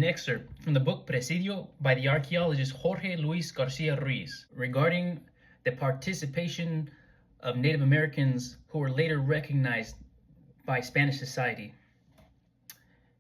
an excerpt from the book Presidio by the archaeologist Jorge Luis Garcia Ruiz regarding the participation of Native Americans who were later recognized by Spanish society,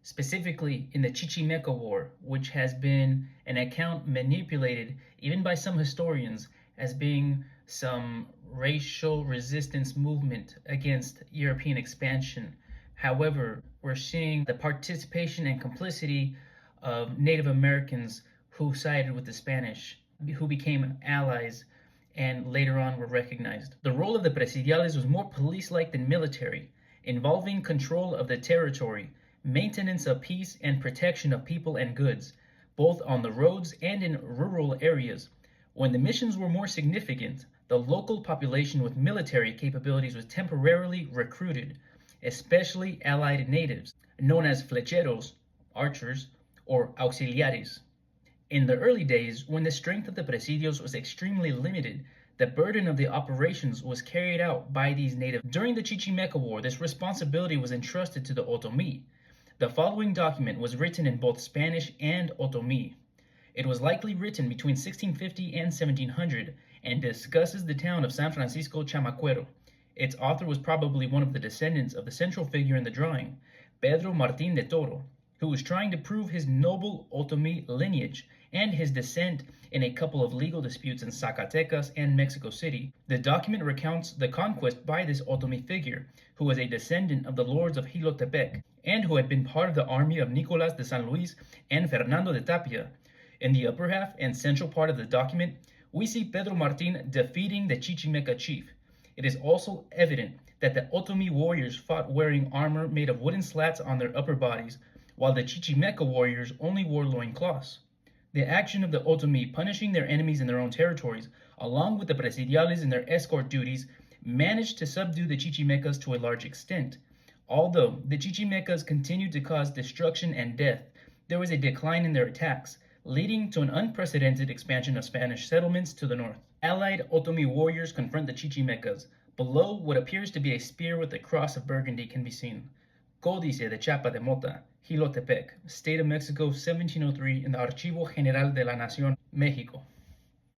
specifically in the Chichimeca War, which has been an account manipulated even by some historians as being some racial resistance movement against European expansion. However, we're seeing the participation and complicity of Native Americans who sided with the Spanish, who became allies and later on were recognized. The role of the presidiales was more police-like than military, involving control of the territory, maintenance of peace, and protection of people and goods, both on the roads and in rural areas. When the missions were more significant, the local population with military capabilities was temporarily recruited, especially allied natives, known as flecheros, archers, or auxiliares. In the early days, when the strength of the presidios was extremely limited, the burden of the operations was carried out by these natives. During the Chichimeca War, this responsibility was entrusted to the Otomi. The following document was written in both Spanish and Otomi. It was likely written between 1650 and 1700 and discusses the town of San Francisco Chamacuero. Its author was probably one of the descendants of the central figure in the drawing, Pedro Martín de Toro, who was trying to prove his noble Otomi lineage and his descent in a couple of legal disputes in Zacatecas and Mexico City. The document recounts the conquest by this Otomi figure, who was a descendant of the lords of Jilotepec, and who had been part of the army of Nicolás de San Luis and Fernando de Tapia. In the upper half and central part of the document, we see Pedro Martín defeating the Chichimeca chief. It is also evident that the Otomi warriors fought wearing armor made of wooden slats on their upper bodies, while the Chichimeca warriors only wore loincloths. The action of the Otomi punishing their enemies in their own territories, along with the presidiales in their escort duties, managed to subdue the Chichimecas to a large extent. Although the Chichimecas continued to cause destruction and death, there was a decline in their attacks, leading to an unprecedented expansion of Spanish settlements to the north. Allied Otomi warriors confront the Chichimecas. Below, what appears to be a spear with a cross of Burgundy can be seen. Códice de Chapa de Mota, Jilotepec, State of Mexico, 1703, in the Archivo General de la Nación, Mexico.